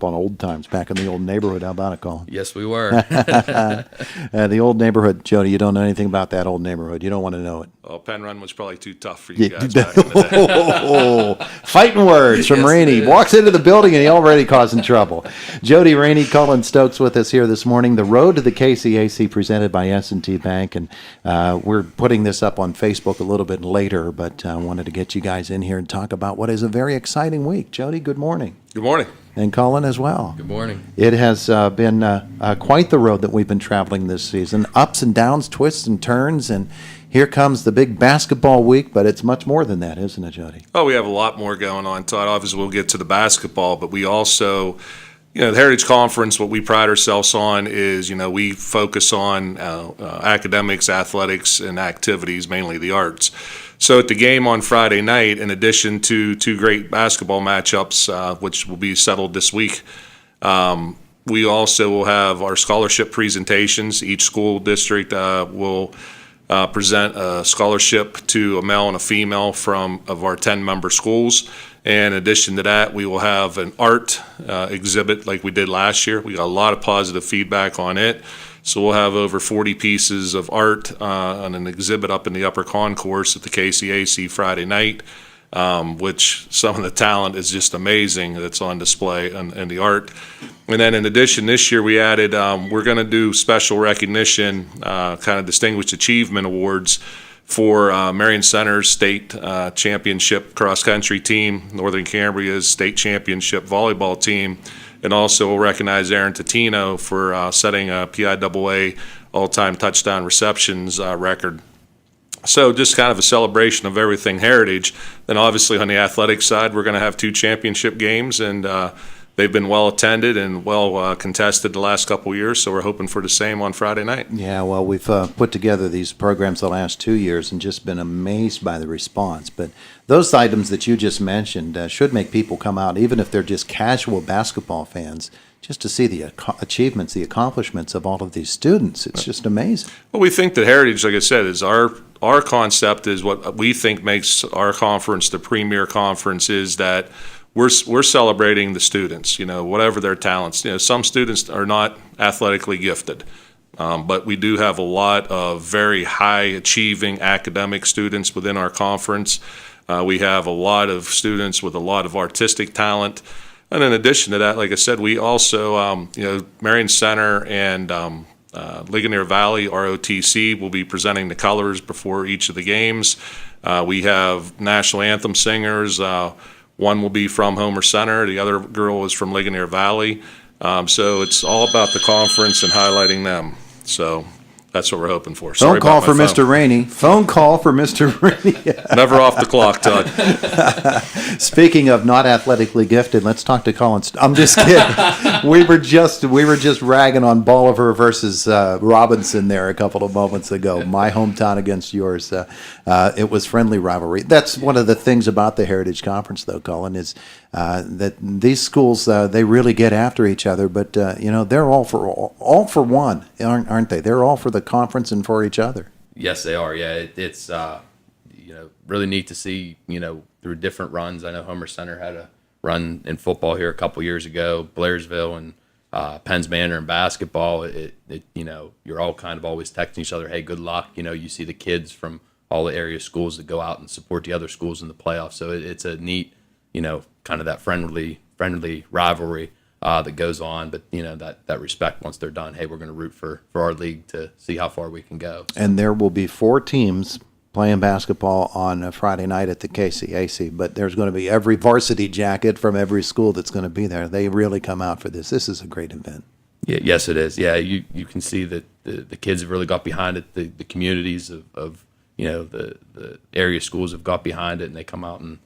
up on old times back in the old neighborhood. How about it, Cullen? Yes, we were. The old neighborhood, Jody, you don't know anything about that old neighborhood. You don't want to know it. Well, Penn Run was probably too tough for you guys back in the day. Fighting words from Yes, Rainey. it is. Walks into the building and he already causing trouble. Jody Rainey, Cullen Stokes with us here this morning. The road to the KCAC presented by S&T Bank. And we're putting this up on Facebook a little bit later, but I wanted to get you guys in here and talk about what is a very exciting week. Jody, good morning. Good morning. And Cullen as well. Good morning. It has been quite the road that we've been traveling this season. Ups and downs, twists and turns, and here comes the big basketball week, but it's much more than that, isn't it, Jody? Oh, we have a lot more going on, Todd. Obviously, we'll get to the basketball, but we also, the Heritage Conference, what we pride ourselves on is, we focus on academics, athletics, and activities, mainly the arts. So at the game on Friday night, in addition to two great basketball matchups, which will be settled this week, we also will have our scholarship presentations. Each school district will present a scholarship to a male and a female of our 10-member schools. And in addition to that, we will have an art exhibit like we did last year. We got a lot of positive feedback on it. So we'll have over 40 pieces of art on an exhibit up in the upper concourse at the KCAC Friday night, which some of the talent is just amazing that's on display in the art. And then in addition, this year we added, we're going to do special recognition, kind of distinguished achievement awards for Marion Center's state championship cross-country team, Northern Cambria's state championship volleyball team, and also we'll recognize Aaron Tatino for setting a PIAA all-time touchdown receptions record. So just kind of a celebration of everything Heritage. Then obviously on the athletic side, we're going to have two championship games, and they've been well attended and well contested the last couple of years, so we're hoping for the same on Friday night. Yeah, well, we've put together these programs the last 2 years and just been amazed by the response. But those items that you just mentioned should make people come out, even if they're just casual basketball fans, just to see the achievements, the accomplishments of all of these students. It's just amazing. Well, we think that Heritage, like I said, is our concept is what we think makes our conference the premier conference is that we're celebrating the students, whatever their talents. Some students are not athletically gifted, but we do have a lot of very high achieving academic students within our conference. We have a lot of students with a lot of artistic talent. And in addition to that, like I said, we also, Marion Center and Ligonier Valley, ROTC, will be presenting the colors before each of the games. We have national anthem singers. One will be from Homer Center. The other girl is from Ligonier Valley. So it's all about the conference and highlighting them. So that's what we're hoping for. Phone call for Mr. Rainey. Phone call for Mr. Rainey. Never off the clock, Todd. Speaking of not athletically gifted, let's talk to Cullen. I'm just kidding. we were just ragging on Bolivar versus Robinson there a couple of moments ago. My hometown against yours. It was friendly rivalry. That's one of the things about the Heritage Conference, though, Cullen, is that these schools they really get after each other. But they're all for one, aren't they? They're all for the conference and for each other. Yes, they are. Yeah, it's really neat to see through different runs. I know Homer Center had a run in football here a couple years ago. Blairsville and Penns Manor in basketball. You're all kind of always texting each other, "Hey, good luck." You see the kids from all the area schools that go out and support the other schools in the playoffs. So it's a neat, kind of that friendly rivalry that goes on, but that respect once they're done. Hey, we're going to root for our league to see how far we can go. So. And there will be 4 teams playing basketball on a Friday night at the KCAC, but there's going to be every varsity jacket from every school that's going to be there. They really come out for this. This is a great event. Yeah, yes, it is. Yeah, you can see that the kids have really got behind it. The communities of the area schools have got behind it, and they come out and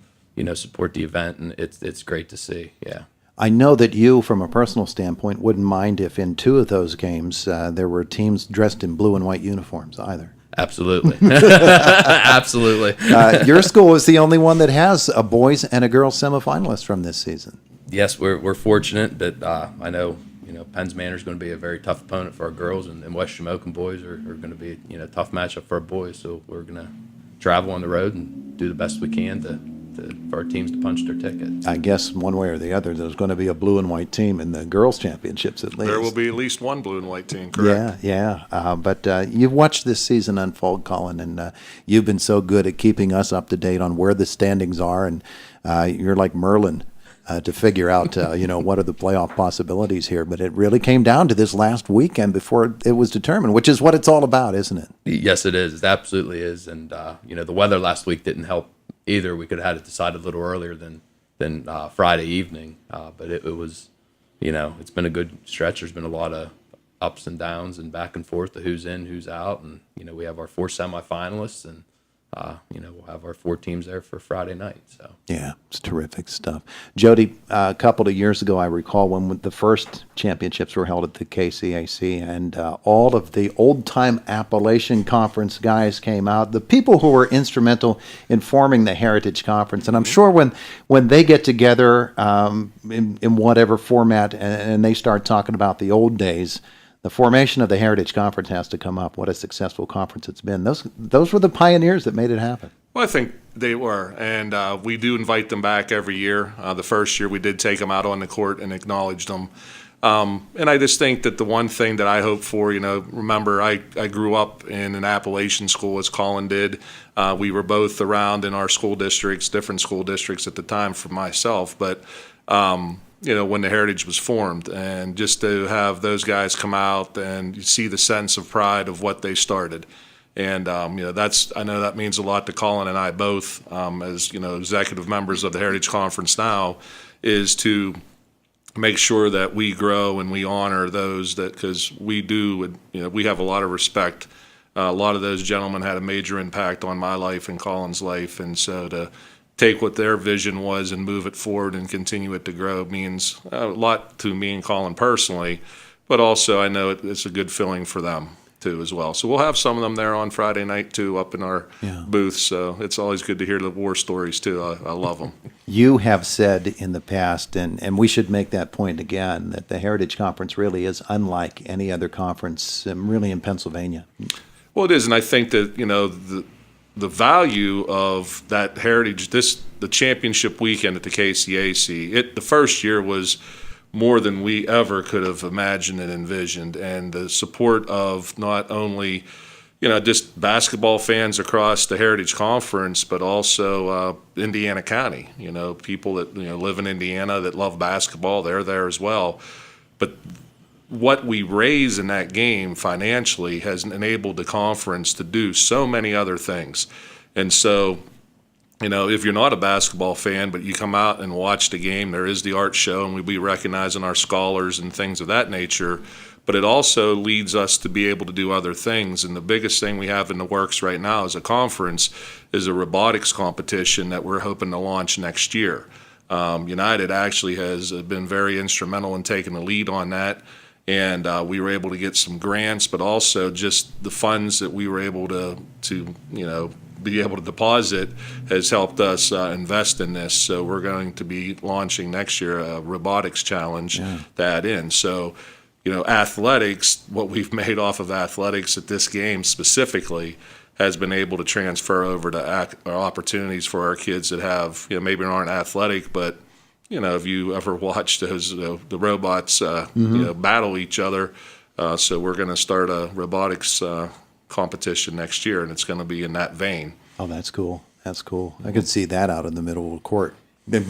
support the event, and it's great to see. Yeah. I know that you, from a personal standpoint, wouldn't mind if in 2 of those games there were teams dressed in blue and white uniforms either. Absolutely. Absolutely. Your school is the only one that has a boys and a girls semifinalist from this season. Yes, we're fortunate that I know Penns Manor is going to be a very tough opponent for our girls, and West Shamokin boys are going to be a tough matchup for our boys. So we're going to travel on the road and do the best we can to for our teams to punch their ticket. I guess one way or the other, there's going to be a blue and white team in the girls' championships at least. There will be at least one blue and white team, correct? Yeah. But you've watched this season unfold, Cullen, and you've been so good at keeping us up to date on where the standings are, and you're like Merlin to figure out, what are the playoff possibilities here. But it really came down to this last weekend before it was determined, which is what it's all about, isn't it? Yes, it is. It absolutely is. And, the weather last week didn't help either. We could have had it decided a little earlier than Friday evening. But it was, it's been a good stretch. There's been a lot of ups and downs and back and forth to who's in, who's out. And, we have our 4 semifinalists, and we'll have our 4 teams there for Friday night. So yeah, it's terrific stuff. Jody, a couple of years ago, I recall when the first championships were held at the KCAC, and all of the old-time Appalachian Conference guys came out, the people who were instrumental in forming the Heritage Conference. And I'm sure when they get together in whatever format and they start talking about the old days, the formation of the Heritage Conference has to come up. What a successful conference it's been. Those were the pioneers that made it happen. Well, I think they were, and we do invite them back every year. The first year we did take them out on the court and acknowledge them. And I just think that the one thing that I hope for, remember I grew up in an Appalachian school as Cullen did. We were both around in our school districts, different school districts at the time for myself, but when the Heritage was formed, and just to have those guys come out and you see the sense of pride of what they started. And, I know that means a lot to Cullen and I both, as, executive members of the Heritage Conference now, is to make sure that we grow and we honor those because we do, we have a lot of respect. A lot of those gentlemen had a major impact on my life and Cullen's life. And so to take what their vision was and move it forward and continue it to grow means a lot to me and Cullen personally, but also I know it's a good feeling for them too as well. So we'll have some of them there on Friday night too up in our booth. So it's always good to hear the war stories too. I love them. You have said in the past, and we should make that point again, that the Heritage Conference really is unlike any other conference really in Pennsylvania. Well, it is, and I think that, the value of that Heritage, the championship weekend at the KCAC, the first year was more than we ever could have imagined and envisioned. And the support of not only, just basketball fans across the Heritage Conference, but also Indiana County, people that, live in Indiana that love basketball, they're there as well. But what we raise in that game financially has enabled the conference to do so many other things. And so, if you're not a basketball fan, but you come out and watch the game, there is the art show, and we'll be recognizing our scholars and things of that nature. But it also leads us to be able to do other things. And the biggest thing we have in the works right now as a conference is a robotics competition that we're hoping to launch next year. United actually has been very instrumental in taking the lead on that. And we were able to get some grants, but also just the funds that we were able to be able to deposit has helped us invest in this. So we're going to be launching next year a robotics challenge to add in. So, athletics, what we've made off of athletics at this game specifically has been able to transfer over to opportunities for our kids that have, maybe aren't athletic, but if you ever watch those the robots, battle each other. So we're going to start a robotics competition next year, and it's going to be in that vein. Oh, that's cool. That's cool. I could see that out in the middle of the court. Bring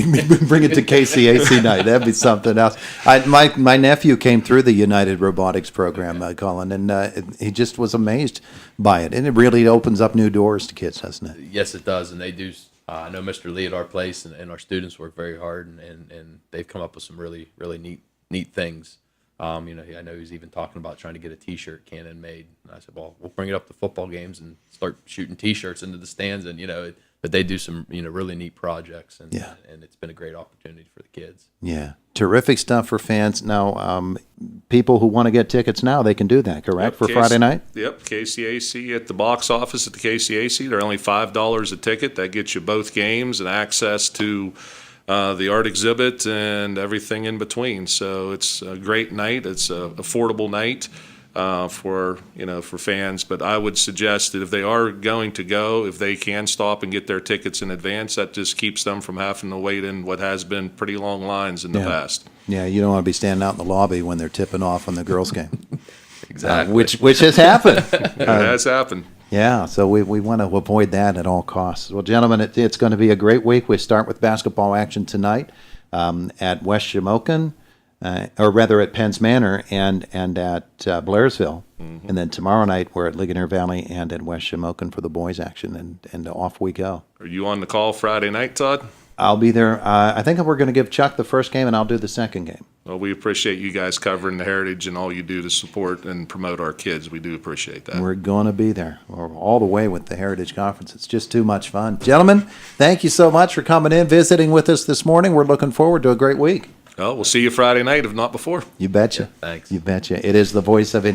it to KCAC night. That'd be something else. My nephew came through the United Robotics program, Cullen, and he just was amazed by it. And it really opens up new doors to kids, doesn't it? Yes, it does, and they do. I know Mr. Lee at our place and our students work very hard, and they've come up with some really, really neat things. I know he's even talking about trying to get a T-shirt cannon made. And I said, well, we'll bring it up to football games and start shooting T-shirts into the stands, and but they do some really neat projects, and it's been a great opportunity for the kids. Yeah, terrific stuff for fans. Now, people who want to get tickets now, they can do that, correct, for Friday night? Yep, KCAC at the box office at the KCAC. They're only $5 a ticket. That gets you both games and access to the art exhibit and everything in between. So it's a great night. It's an affordable night. for fans. But I would suggest that if they are going to go, if they can stop and get their tickets in advance, that just keeps them from having to wait in what has been pretty long lines in the past. Yeah, you don't want to be standing out in the lobby when they're tipping off on the girls' game. Exactly. Which has happened. It has happened. Yeah, so we want to avoid that at all costs. Well, gentlemen, it's going to be a great week. We start with basketball action tonight at West Shamokin, or rather at Penns Manor and at Blairsville. Mm-hmm. And then tomorrow night we're at Ligonier Valley and at West Shamokin for the boys action, and off we go. Are you on the call Friday night, Todd? I'll be there. I think we're going to give Chuck the first game, and I'll do the second game. Well, we appreciate you guys covering the heritage and all you do to support and promote our kids. We do appreciate that. We're going to be there. We're all the way with the Heritage Conference. It's just too much fun. Gentlemen, thank you so much for coming in, visiting with us this morning. We're looking forward to a great week. Well, we'll see you Friday night, if not before. You betcha. Thanks. You betcha. It is the voice of